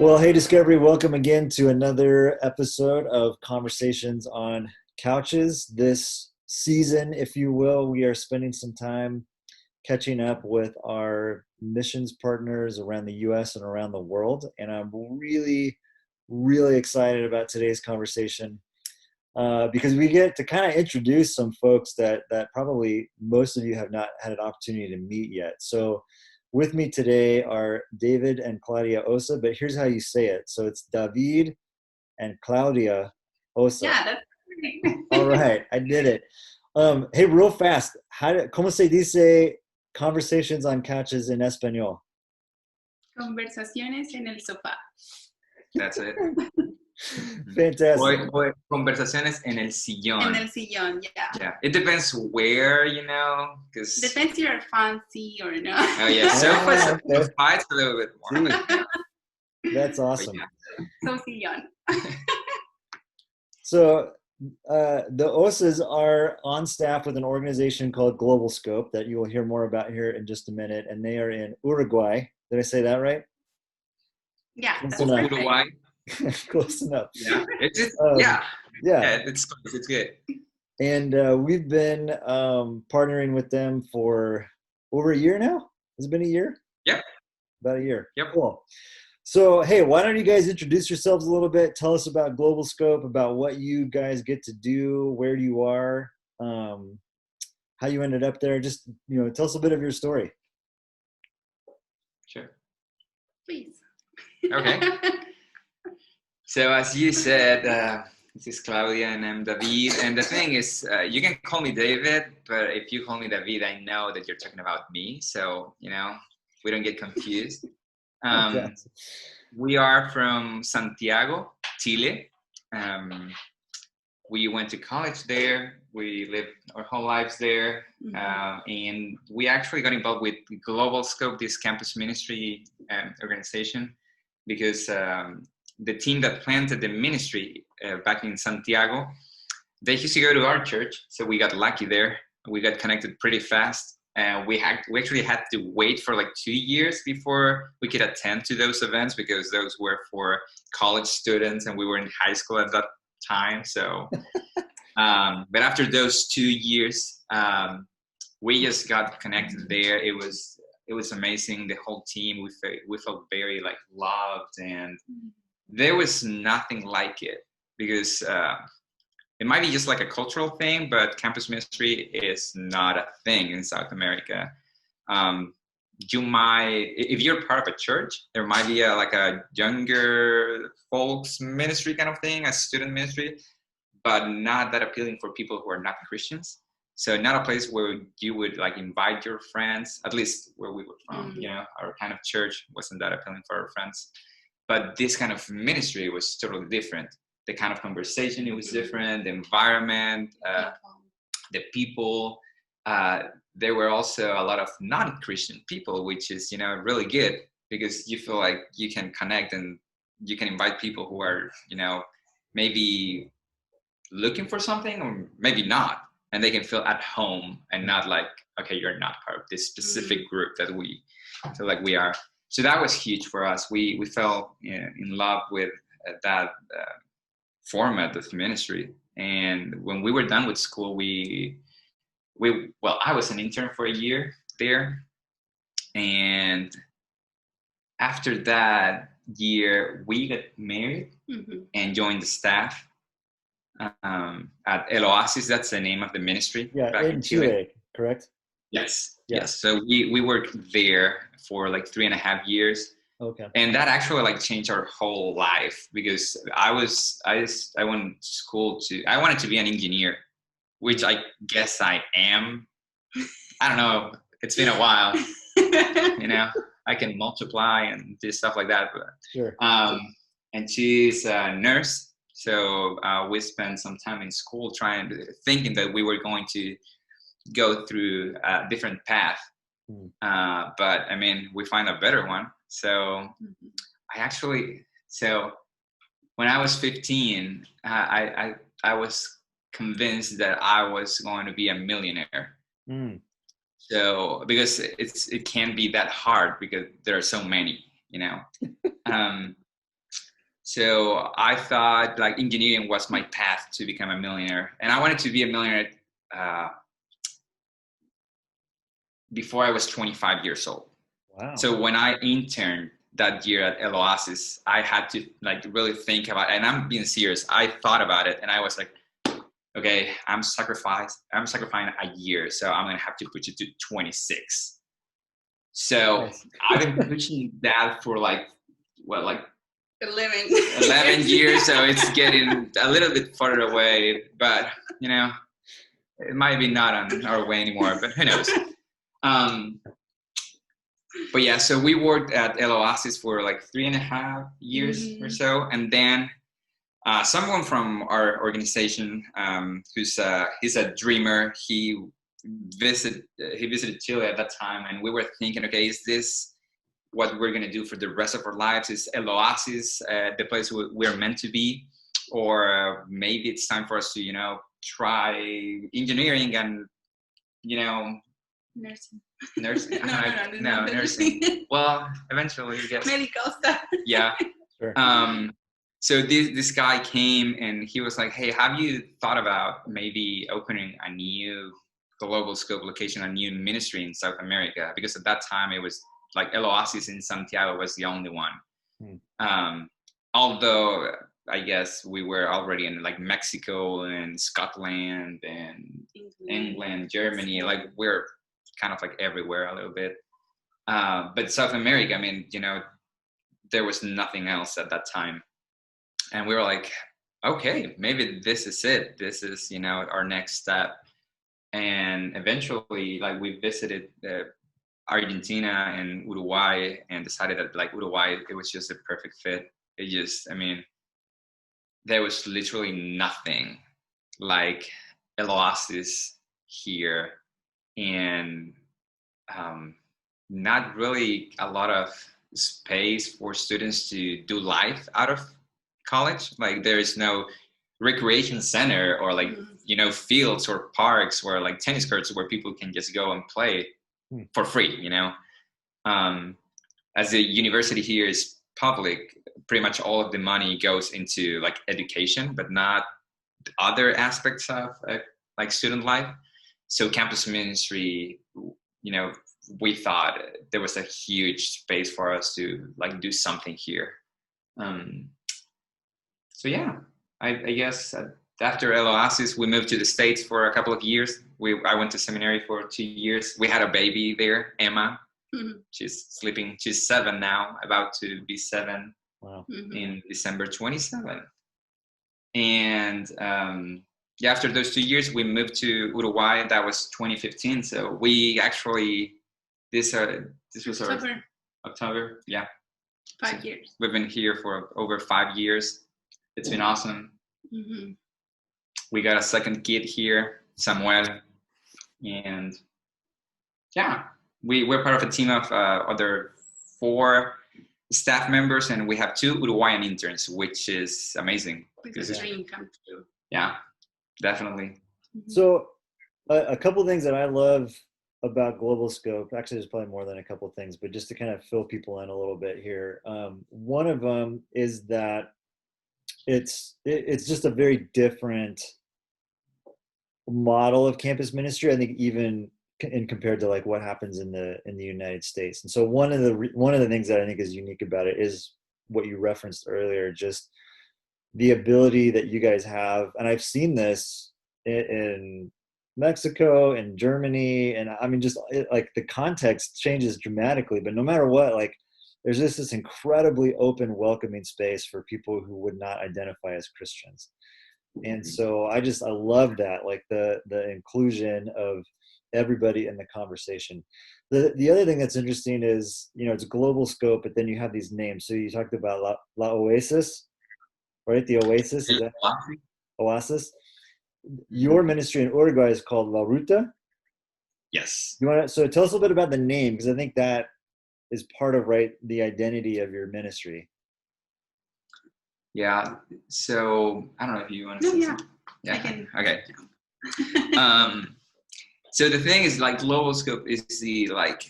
Well, hey, Discovery, welcome again to another episode of Conversations on Couches. This season, if you will, we are spending some time catching up with our missions partners around the US and around the world. And I'm really excited about today's conversation because we get to kind of introduce some folks that probably most of you have not had an opportunity to meet yet. So with me today are David and Claudia Ossa, but here's how you say it. So it's David and Claudia Ossa. Yeah, that's great. All right, I did it. Hey, real fast, ¿cómo se dice conversations on couches in español? Conversaciones en el sofá. That's it. Fantastic. Or conversaciones en el sillón. En el sillón, yeah. Yeah, it depends where, because... Depends if you're fancy or no. Oh, yeah, sofa's a little bit more. That's awesome. So sillón. So the Ossas are on staff with an organization called GlobalScope that you will hear more about here in just a minute, and they are in Uruguay. Did I say that right? Yeah, that's Uruguay. right. Close enough. Yeah, yeah. It's good. And we've been partnering with them for over a year now. Has it been a year? Yep. About a year. Yep. Cool. So, hey, why don't you guys introduce yourselves a little bit? Tell us about GlobalScope, about what you guys get to do, where you are, how you ended up there. Just, tell us a bit of your story. Sure. Please. Okay. So as you said, this is Claudia and I'm David. And the thing is, you can call me David, but if you call me David, I know that you're talking about me. So, we don't get confused. We are from Santiago, Chile. We went to college there. We lived our whole lives there. And we actually got involved with GlobalScope, this campus ministry organization, because the team that planted the ministry back in Santiago, they used to go to our church. So we got lucky there. We got connected pretty fast. And we actually had to wait for like 2 years before we could attend to those events because those were for college students and we were in high school at that time. So, but after those 2 years, we just got connected there. It was amazing. The whole team, we felt very like loved, and there was nothing like it because it might be just like a cultural thing, but campus ministry is not a thing in South America. If you're part of a church, there might be like a younger folks ministry kind of thing, a student ministry, but not that appealing for people who are not Christians. So not a place where you would like invite your friends, at least where we were from, our kind of church wasn't that appealing for our friends. But this kind of ministry was totally different. The kind of conversation, it was different, the environment, the people. There were also a lot of non-Christian people, which is, really good because you feel like you can connect and you can invite people who are, maybe looking for something or maybe not. And they can feel at home and not like, okay, you're not part of this specific group that we feel like we are. So that was huge for us. We fell in love with that format of ministry. And when we were done with school, I was an intern for a year there. And after that year, we got married and joined the staff at El Oasis. That's the name of the ministry. Yeah, back in Chile, correct? Yes. So we worked there for like 3.5 years. Okay. And that actually like changed our whole life because I went to school I wanted to be an engineer, which I guess I am. I don't know. It's been a while. I can multiply and do stuff like that. But, sure. And she's a nurse. So we spent some time in school thinking that we were going to go through a different path. But I mean, we find a better one. So when I was 15, I was convinced that I was going to be a millionaire. So because it can be that hard because there are so many, So I thought like engineering was my path to become a millionaire, and I wanted to be a millionaire before I was 25 years old. Wow. So when I interned that year at El Oasis, I had to like really think about it, and I'm being serious. I thought about it, and I was like, okay, I'm sacrificing a year, so I'm gonna have to push it to 26. So Nice. I've been pushing that for like 11 years, so it's getting a little bit further away, but you know, it might be not on our way anymore, but who knows. But yeah, so we worked at El Oasis for like 3.5 years or so, and then someone from our organization, he's a dreamer, he visited Chile at that time, and we were thinking, okay, is this what we're gonna do for the rest of our lives? Is El Oasis the place we're meant to be, or maybe it's time for us to try engineering and nursing. No, nursing. Well, eventually, I guess. Medical stuff. Yeah. Sure. So this guy came and he was like, hey, have you thought about maybe opening a new GlobalScope location, a new ministry in South America? Because at that time it was like El Oasis in Santiago was the only one. Although I guess we were already in like Mexico and Scotland and England, Germany, like we're kind of like everywhere a little bit. But South America, I mean, there was nothing else at that time. And we were like, okay, maybe this is it. This is, our next step. And eventually, like we visited Argentina and Uruguay and decided that like Uruguay, it was just a perfect fit. It just, there was literally nothing like El Oasis here, and not really a lot of space for students to do life out of college. Like there is no recreation center or like fields or parks or like tennis courts where people can just go and play for free. As the university here is public, pretty much all of the money goes into like education, but not other aspects of like student life. So campus ministry, we thought there was a huge space for us to like do something here. So yeah, I guess after El Oasis, we moved to the States for a couple of years. I went to seminary for 2 years. We had a baby there, Emma. She's sleeping. She's 7 now, about to be 7. Wow. In December 27. And after those 2 years, we moved to Uruguay. That was 2015. So we actually, this was October. Yeah. 5 years. We've been here for over 5 years. It's been awesome. We got a second kid here, Samuel. And yeah, we're part of a team of other 4 staff members, and we have 2 Uruguayan interns, which is amazing. Because a dream come true. Yeah, definitely. So a couple things that I love about GlobalScope, actually there's probably more than a couple things, but just to kind of fill people in a little bit here. One of them is that it's just a very different model of campus ministry, I think, even in compared to like what happens in the United States. And so one of the things that I think is unique about it is what you referenced earlier, just the ability that you guys have. And I've seen this in Mexico and Germany, and just like the context changes dramatically, but no matter what, like there's just this incredibly open, welcoming space for people who would not identify as Christians. And so I love that, like the inclusion of everybody in the conversation. The other thing that's interesting is, it's GlobalScope, but then you have these names. So you talked about La Oasis, right? The Oasis, is that Oasis? Your ministry in Uruguay is called La Ruta. Yes. So tell us a little bit about the name, because I think that is part of the identity of your ministry. Yeah. So I don't know if you want to say something. Yeah. I can. Okay. So the thing is, like, GlobalScope is the like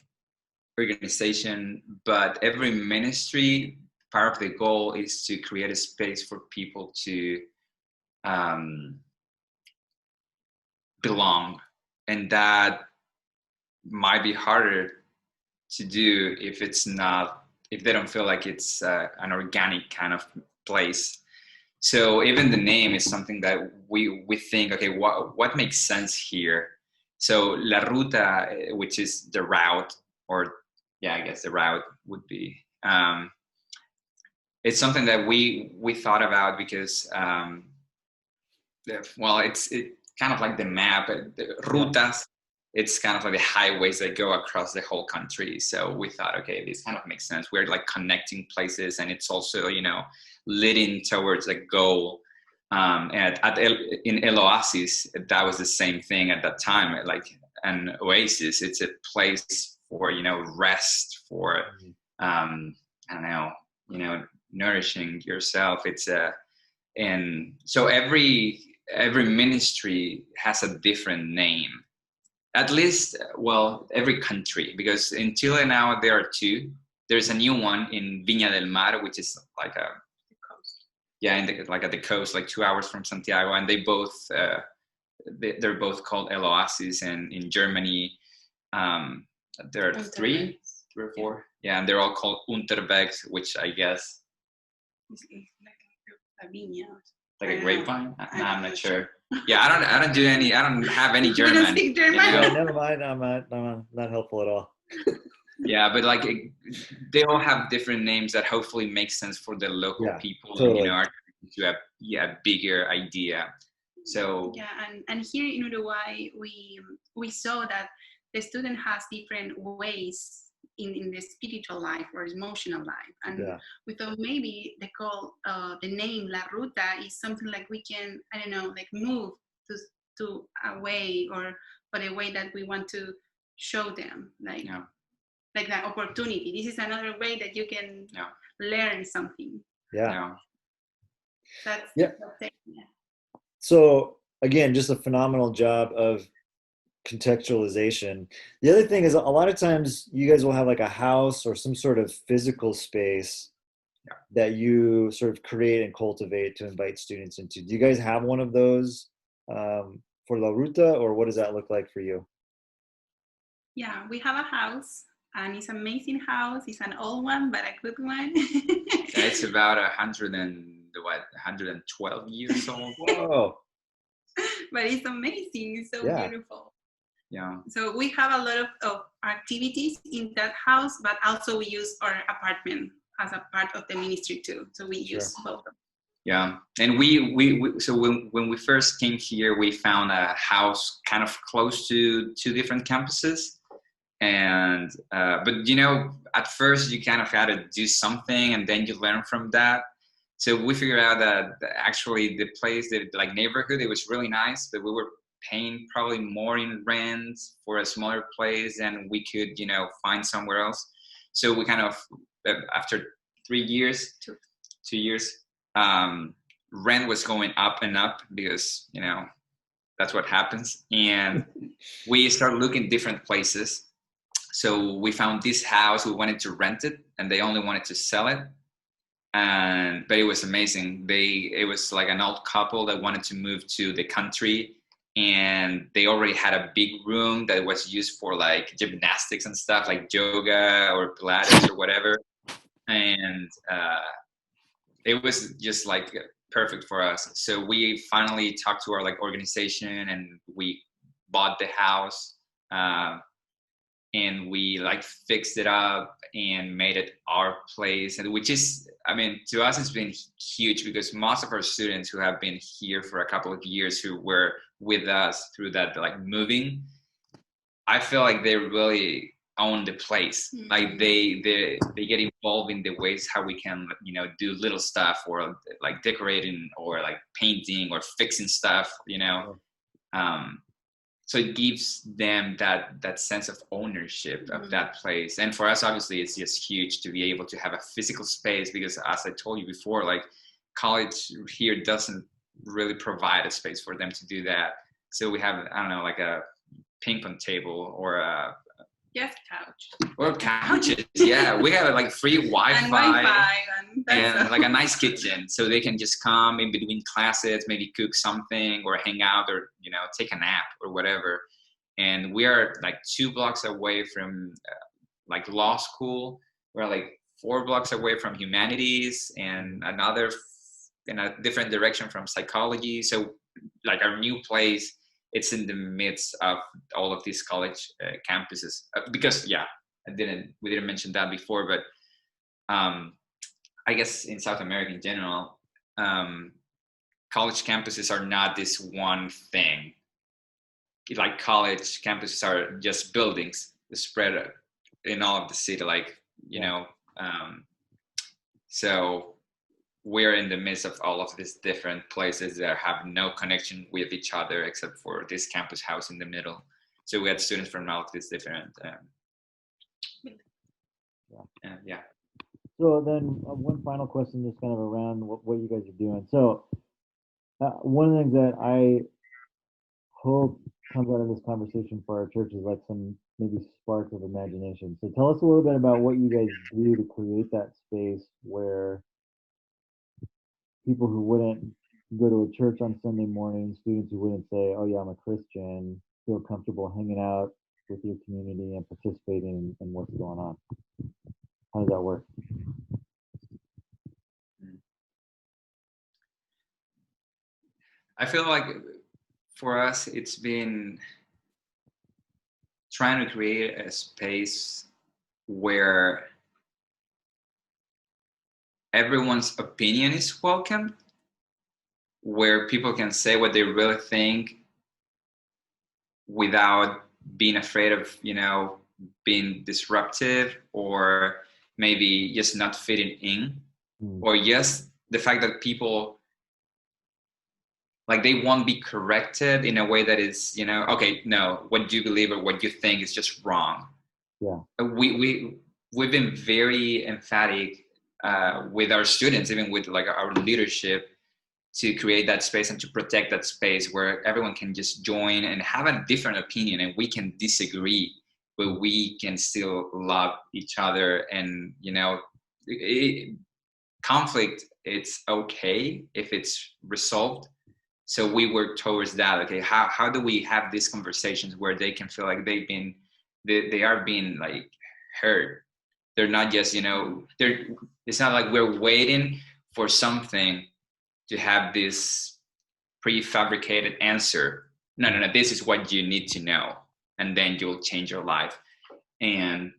organization, but every ministry part of the goal is to create a space for people to belong, and that might be harder to do if they don't feel like it's an organic kind of place. So even the name is something that we think, okay, what makes sense here? So La Ruta, which is the route, or yeah, I guess the route would be. It's something that we thought about because, well, it's kind of like the map, the rutas. It's kind of like the highways that go across the whole country. So we thought, okay, this kind of makes sense. We're like connecting places, and it's also, leading towards a goal. In El Oasis, that was the same thing at that time. Like an oasis, it's a place for rest, for I don't know, nourishing yourself. And so every ministry has a different name. At least, well, every country, because in Chile now there are two. There's a new one in Viña del Mar, which is like the coast. Yeah, like at the coast, like 2 hours from Santiago, and they both they're both called El Oasis. And in Germany, there are three or four. Yeah, and they're all called Unterwegs, which I guess It's like a viña. like a grapevine. No, I'm not sure. Yeah, I don't have any German. You don't speak German? Yeah, never mind. I'm not helpful at all. Yeah, but like they all have different names that hopefully make sense for the local people. Totally. Are to have a bigger idea. So yeah, and here in Uruguay, we saw that the student has different ways in the spiritual life or emotional life, and we thought maybe the name La Ruta is something like we can, I don't know, like move to a way or a way that we want to show them, like that opportunity. This is another way that you can learn something. That's it. So again, just a phenomenal job of contextualization. The other thing is, a lot of times you guys will have like a house or some sort of physical space that you sort of create and cultivate to invite students into. Do you guys have one of those for La Ruta, or what does that look like for you? Yeah, we have a house, and it's an amazing house. It's an old one, but a good one. It's about 112 years old. Whoa! But it's amazing. It's so beautiful. Yeah. So we have a lot of activities in that house, but also we use our apartment as a part of the ministry too. So we use both. Yeah, and we so when we first came here, we found a house kind of close to two different campuses, and but at first you kind of had to do something, and then you learn from that. So we figured out that actually the place, the like neighborhood, it was really nice, but we were paying probably more in rent for a smaller place than we could find somewhere else. So we kind of, after 3 years, 2 years, rent was going up and up because that's what happens, and we started looking different places. So we found this house. We wanted to rent it, and they only wanted to sell it. But it was amazing. It was like an old couple that wanted to move to the country, and they already had a big room that was used for like gymnastics and stuff, like yoga or Pilates or whatever. And it was just like perfect for us. So we finally talked to our like organization, and we bought the house, and we like fixed it up and made it our place. And which is, I mean, to us it's been huge, because most of our students who have been here for a couple of years, who were with us through that like moving, I feel like they really own the place. Mm-hmm. Like they get involved in the ways how we can do little stuff, or like decorating or like painting or fixing stuff, so it gives them that sense of ownership of that place. And for us, obviously, it's just huge to be able to have a physical space, because as I told you before, like college here doesn't really provide a space for them to do that. So we have, I don't know, like a ping pong table or a Yes, couch. Well, couches, yeah. We have like free Wi-Fi, and like a nice kitchen, so they can just come in between classes, maybe cook something or hang out or, you know, take a nap or whatever. And we are like 2 blocks away from like law school. We're like 4 blocks away from humanities, and another in a different direction from psychology. So like our new place, it's in the midst of all of these college campuses. Because we didn't mention that before, but I guess in South America in general, college campuses are not this one thing. Like college campuses are just buildings spread in all of the city, like, you know. So we're in the midst of all of these different places that have no connection with each other except for this campus house in the middle. So we had students from all of these different So then one final question, just kind of around what you guys are doing. So one of the things that I hope comes out of this conversation for our church is like some maybe sparks of imagination. So tell us a little bit about what you guys do to create that space where people who wouldn't go to a church on Sunday morning, students who wouldn't say, oh yeah, I'm a Christian, feel comfortable hanging out with your community and participating in what's going on. How does that work? I feel like for us, it's been trying to create a space where everyone's opinion is welcome, where people can say what they really think without being afraid of, you know, being disruptive or maybe just not fitting in, or just the fact that people, like, they won't be corrected in a way that is, you know, okay, no, what you believe or what you think is just wrong. Yeah. We've been very emphatic with our students, even with like our leadership, to create that space and to protect that space where everyone can just join and have a different opinion, and we can disagree, but we can still love each other. And, you know, conflict, it's okay if it's resolved. So we work towards that. Okay, how do we have these conversations where they can feel like they are being like heard? They're not just, you know, it's not like we're waiting for something to have this prefabricated answer. No, this is what you need to know, and then you'll change your life. And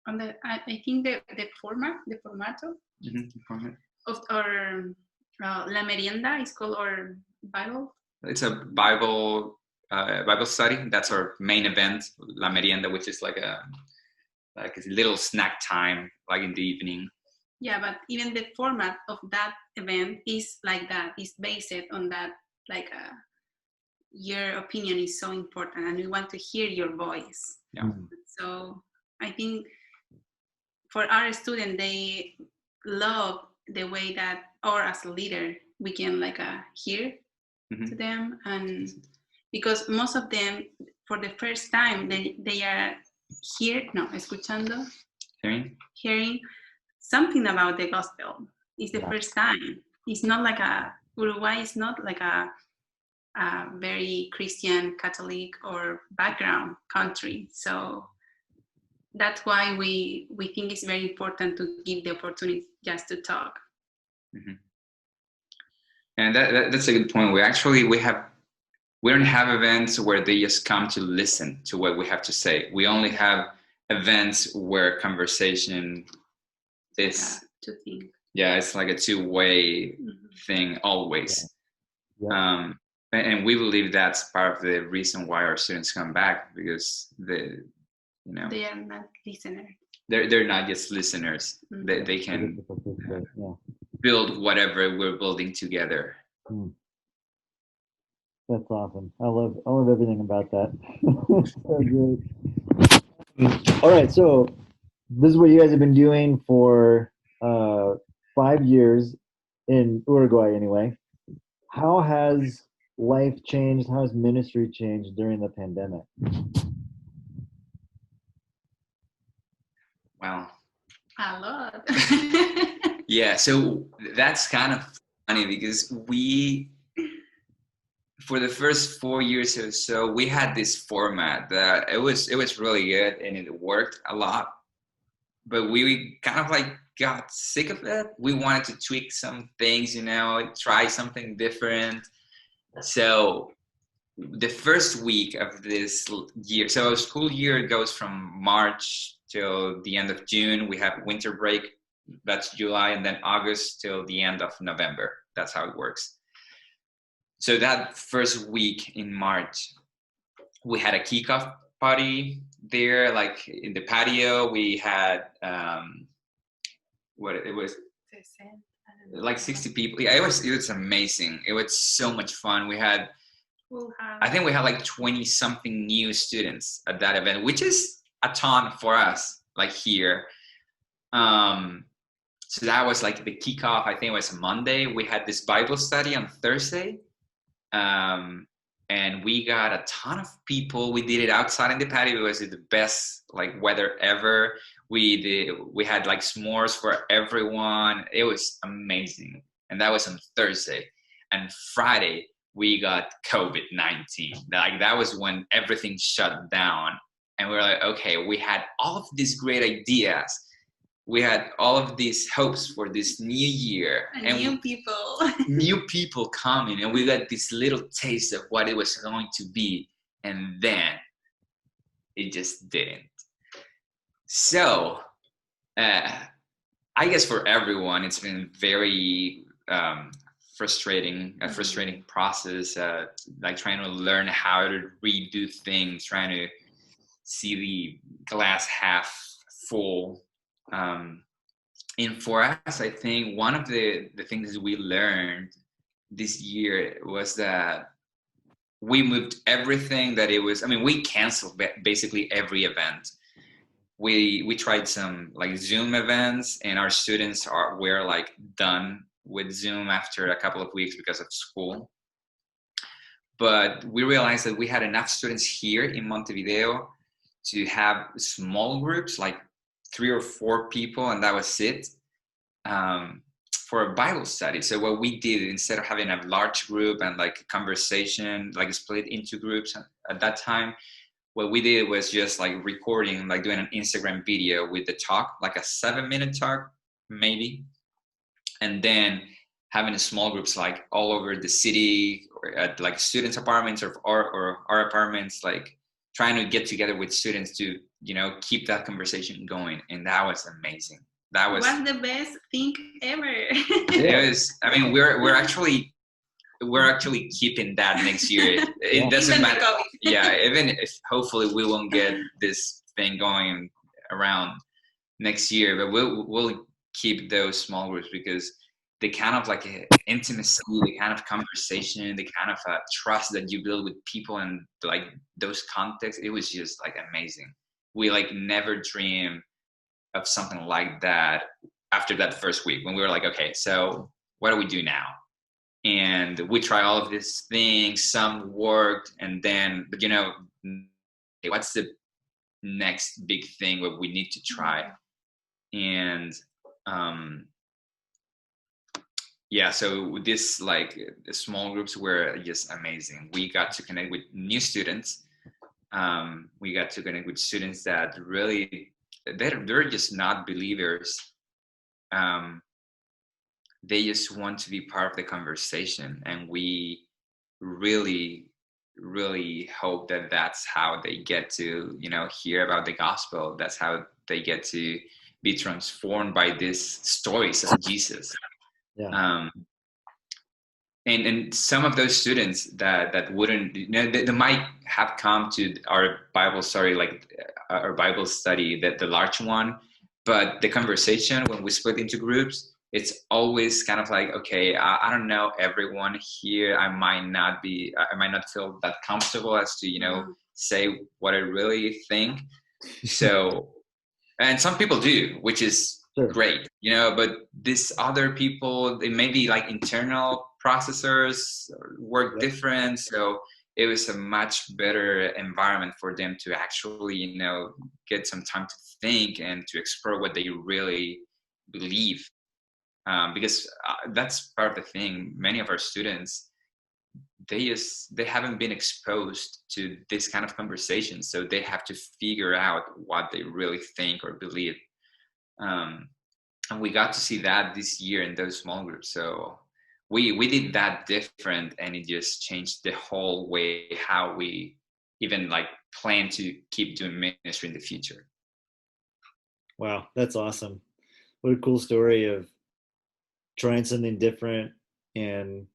I think the formato of our La Merienda is called our Bible. It's a Bible study. That's our main event, La Merienda, which is like a little snack time, like in the evening. Yeah, but even the format of that event is like that. It's based on that, like your opinion is so important, and we want to hear your voice. Yeah. So I think for our students, they love the way that, or as a leader, we can like hear to them, and because most of them, for the first time, they are escuchando, hearing something about the gospel. It's the first time. It's not like Uruguay is not like a very Christian, Catholic or background country. So that's why we think it's very important to give the opportunity just to talk. Mm-hmm. And that's a good point. We don't have events where they just come to listen to what we have to say. We only have events where conversation is to think. Yeah, it's like a two-way thing always. Yeah. And we believe that's part of the reason why our students come back, because they are not listeners. They're not just listeners. They can build whatever we're building together. That's awesome. I love everything about that. So great. All right, so this is what you guys have been doing for 5 years in Uruguay anyway. How has life changed? How has ministry changed during the pandemic? Wow. A lot. Yeah, so that's kind of funny because for the first 4 years or so, we had this format that it was really good and it worked a lot, but we kind of like got sick of it. We wanted to tweak some things, try something different. So the first week of this year, so our school year goes from March till the end of June. We have winter break, that's July, and then August till the end of November. That's how it works. So that first week in March, we had a kickoff party there, like in the patio. We had what it was, like 60 people. Yeah, it was amazing. It was so much fun. I think we had like 20 something new students at that event, which is a ton for us, like here. So that was like the kickoff. I think it was Monday. We had this Bible study on Thursday. And we got a ton of people. We did it outside in the patio. It was the best like weather ever. We had like s'mores for everyone. It was amazing. And that was on Thursday. And Friday, we got COVID-19. Like that was when everything shut down. And we were like, okay, we had all of these great ideas. We had all of these hopes for this new year. And new people. New people coming. And we got this little taste of what it was going to be. And then it just didn't. So I guess for everyone, it's been very frustrating process, like trying to learn how to redo things, trying to see the glass half full. And for us, I think one of the things we learned this year was that we moved everything that it was. I mean, we canceled basically every event. We tried some like Zoom events, and our students were like done with Zoom after a couple of weeks because of school. But we realized that we had enough students here in Montevideo to have small groups, like 3 or 4 people, and that was it, for a Bible study. So what we did, instead of having a large group and like conversation, like split into groups at that time, what we did was just like recording, like doing an Instagram video with the talk, like a 7-minute talk, maybe. And then having small groups like all over the city, or at like students' apartments or our apartments, like trying to get together with students to, keep that conversation going. And that was amazing. That was the best thing ever. It was, I mean, we're actually keeping that next year. It doesn't matter. Yeah, even if hopefully we won't get this thing going around next year, but we'll keep those small groups, because the kind of like intimacy, the kind of conversation, the kind of trust that you build with people and like those contexts, it was just like amazing. We like never dreamed of something like that after that first week, when we were like, okay, so what do we do now? And we try all of these things, some worked, and then, but what's the next big thing that we need to try? And so this, like, the small groups were just amazing. We got to connect with new students. We got to connect with students that really, they're just not believers. They just want to be part of the conversation, and we really, really hope that that's how they get to, hear about the gospel. That's how they get to be transformed by these stories of Jesus. Yeah. And some of those students that wouldn't, they might have come to our Bible study, like our Bible study, that the large one, but the conversation when we split into groups, it's always kind of like, okay, I don't know everyone here. I might not feel that comfortable as to, say what I really think. So, and some people do, which is great, but these other people, they may be like internal processors, work different. So it was a much better environment for them to actually, get some time to think and to explore what they really believe. Because that's part of the thing. Many of our students, they haven't been exposed to this kind of conversation, so they have to figure out what they really think or believe. And we got to see that this year in those small groups. So we did that different, and it just changed the whole way how we even plan to keep doing ministry in the future. Wow, that's awesome. What a cool story of trying something different, and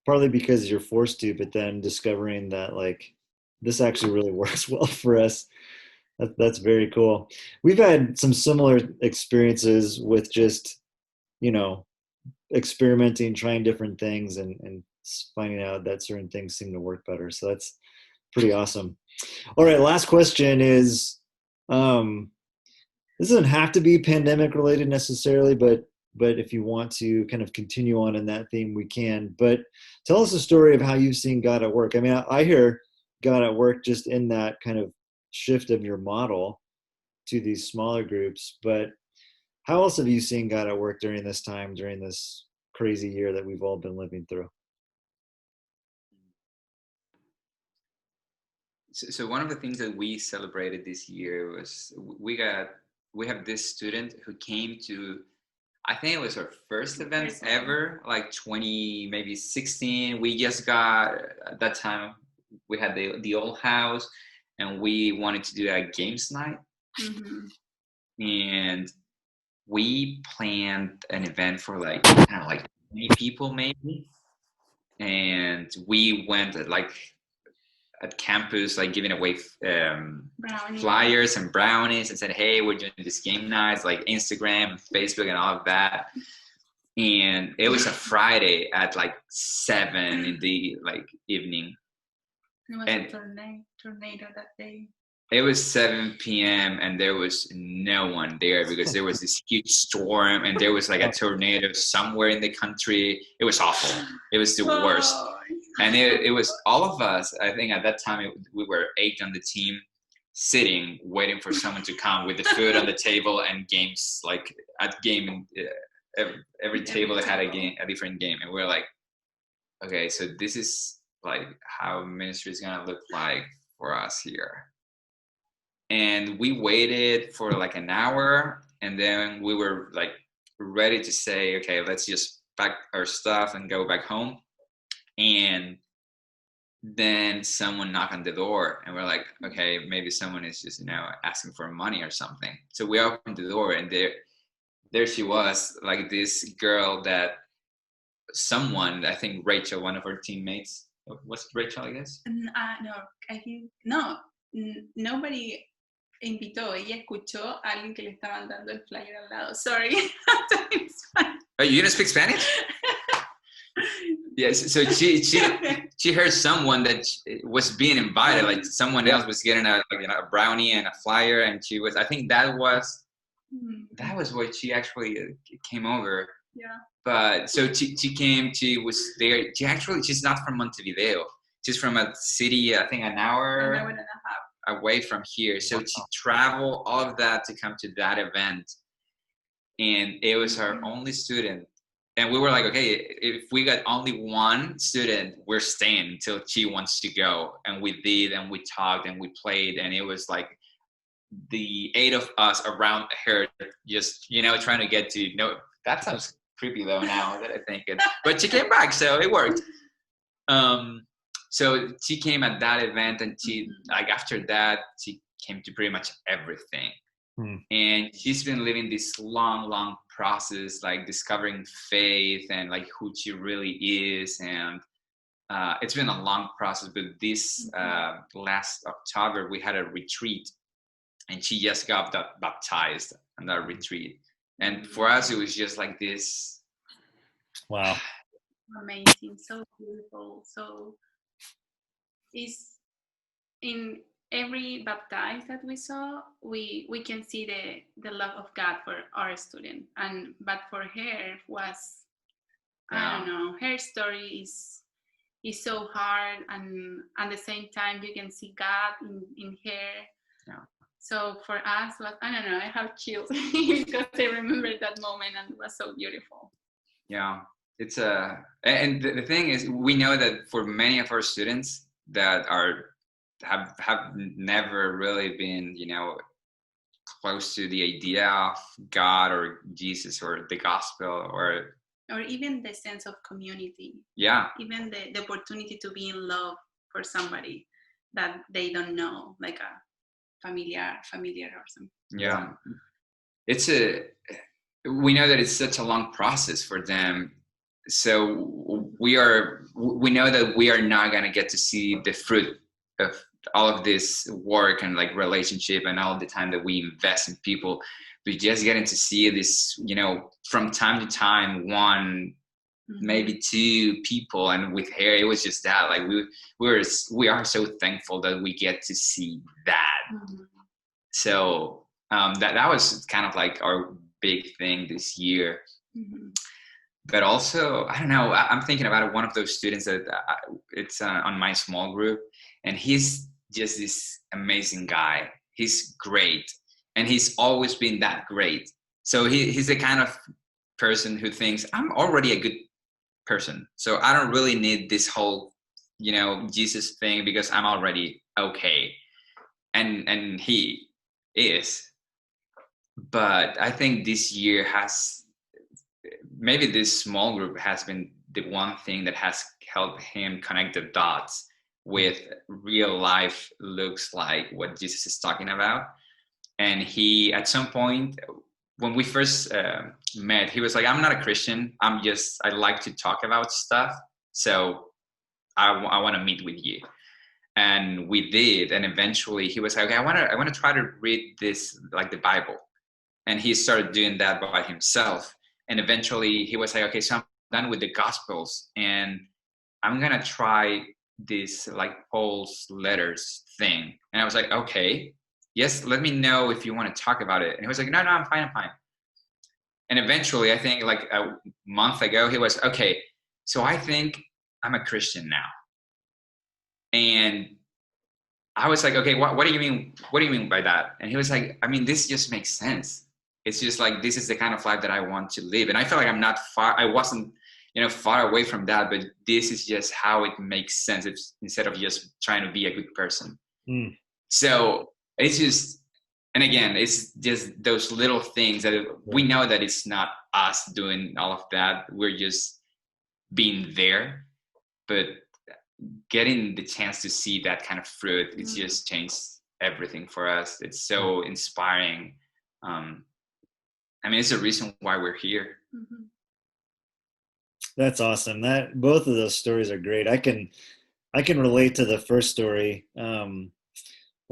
partly because you're forced to, but then discovering that this actually really works well for us. That's very cool. We've had some similar experiences with just, experimenting, trying different things, and finding out that certain things seem to work better. So that's pretty awesome. All right, last question is, this doesn't have to be pandemic related necessarily, but if you want to kind of continue on in that theme, we can. But tell us a story of how you've seen God at work. I mean, I hear God at work just in that kind of shift of your model to these smaller groups, but how else have you seen God at work during this time, during this crazy year that we've all been living through? So one of the things that we celebrated this year was we have this student who came to, I think it was our first event ever, 20, maybe 16. We just got, at that time, we had the old house, and we wanted to do a games night. Mm-hmm. And we planned an event for 20 people maybe. And we went at campus, giving away flyers and brownies, and said, hey, we're doing this game nights, Instagram and Facebook and all of that. And it was a Friday at 7 in the evening. It was a tornado that day. It was 7 p.m. and there was no one there because there was this huge storm, and there was a tornado somewhere in the country. It was awful. It was the worst. And it was all of us. I think at that time we were 8 on the team, sitting, waiting for someone to come with the food on the table and games. Every table had a different game, and we were okay, so this is how ministry is gonna look like for us here. And we waited for an hour, and then we were ready to say, okay, let's just pack our stuff and go back home. And then someone knocked on the door, and we're okay, maybe someone is just asking for money or something. So we opened the door, and there she was, this girl that someone, I think Rachel, one of our teammates, was it Rachel, I guess? No, I think no. Nobody invitó. Ella escuchó a alguien que le estaban dando el flyer al lado. Sorry. Oh, you didn't speak Spanish? Yes, so she heard someone that was being invited, someone else was getting a brownie and a flyer, and she was, I think that was what she actually came over. Yeah. But so she came, she was there. She's not from Montevideo. She's from a city, I think an hour and a half away from here. So she traveled all of that to come to that event, and it was her only student. And we were okay, if we got only one student, we're staying until she wants to go. And we did, and we talked, and we played, and it was the 8 of us around her, just trying to get to know. That sounds creepy though now that I think it. But she came back, so it worked. So she came at that event, and she after that she came to pretty much everything. And she's been living this long process, discovering faith and who she really is. And it's been a long process, but this last October we had a retreat, and she just got baptized on that retreat. And for us, it was just this. Wow. Amazing, so beautiful. So it's in every baptized that we saw, we can see the love of God for our student. But for her was, I don't know, her story is is so hard, and at the same time you can see God in her. Yeah. So for us, I don't know, I have chills because I remember that moment, and it was so beautiful. Yeah, it's and the thing is, we know that for many of our students that have never really been, close to the idea of God or Jesus or the gospel or even the sense of community. Yeah. Even the opportunity to be in love for somebody that they don't know, like a familiar or something. Yeah. We know that it's such a long process for them. So we know that we are not going to get to see the fruit of all of this work and like relationship and all the time that we invest in people. We just getting to see this, from time to time, one, maybe two people, and with her, it was just that. Like we are so thankful that we get to see that. So that was kind of like our big thing this year. But also, I don't know, I'm thinking about one of those students that it's on my small group, and he's just this amazing guy. He's great, and he's always been that great. So he's the kind of person who thinks, I'm already a good person, so I don't really need this whole, Jesus thing, because I'm already okay. And he is. But I think this year maybe this small group has been the one thing that has helped him connect the dots with real life looks like what Jesus is talking about. And he, at some point, when we first met, he was like, I'm not a Christian. I like to talk about stuff. So I want to meet with you. And we did. And eventually he was like, okay, I want to try to read this, like the Bible. And he started doing that by himself. And eventually he was like, okay, so I'm done with the Gospels, and I'm going to try this like Paul's letters thing. And I was like, okay, yes, let me know if you want to talk about it. And he was like, no, I'm fine. And eventually, I think like a month ago, he was, okay, so I think I'm a Christian now. And I was like, okay, what do you mean? What do you mean by that? And he was like, I mean, this just makes sense. It's just like, this is the kind of life that I want to live. And I feel like I wasn't, far away from that, but this is just how it makes sense instead of just trying to be a good person. So it's just, and again, it's just those little things that we know that it's not us doing all of that. We're just being there, but getting the chance to see that kind of fruit, it's just changed everything for us. It's so inspiring. It's a reason why we're here. That's awesome. Both of those stories are great. I can relate to the first story. When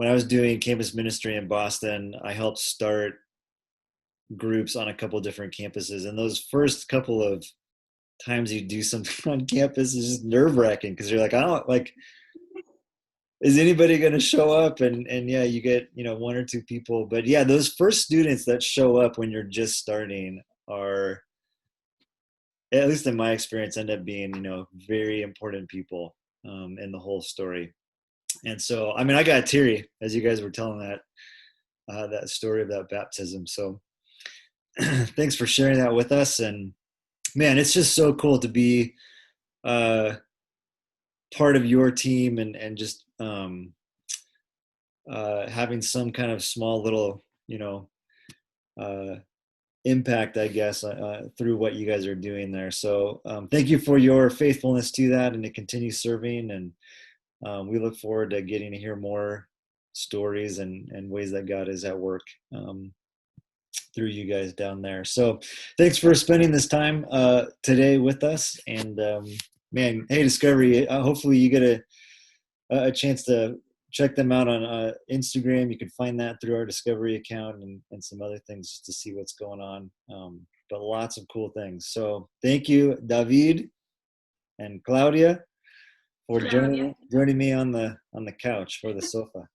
I was doing campus ministry in Boston, I helped start groups on a couple different campuses, and those first couple of times you do something on campus is just nerve-wracking, because you're like, is anybody going to show up? And yeah, you get, one or two people, but yeah, those first students that show up when you're just starting are, at least in my experience, end up being, very important people in the whole story. And so, I got teary as you guys were telling that story of that baptism. So thanks for sharing that with us. And man, it's just so cool to be part of your team and just having some kind of small little, impact, I guess, through what you guys are doing there. So thank you for your faithfulness to that and to continue serving. And we look forward to getting to hear more stories and ways that God is at work through you guys down there. So thanks for spending this time today with us. And man, hey, Discovery, hopefully you get a chance to check them out on Instagram. You can find that through our Discovery account and some other things just to see what's going on. But lots of cool things. So thank you, David and Claudia, for joining me on the couch or the sofa.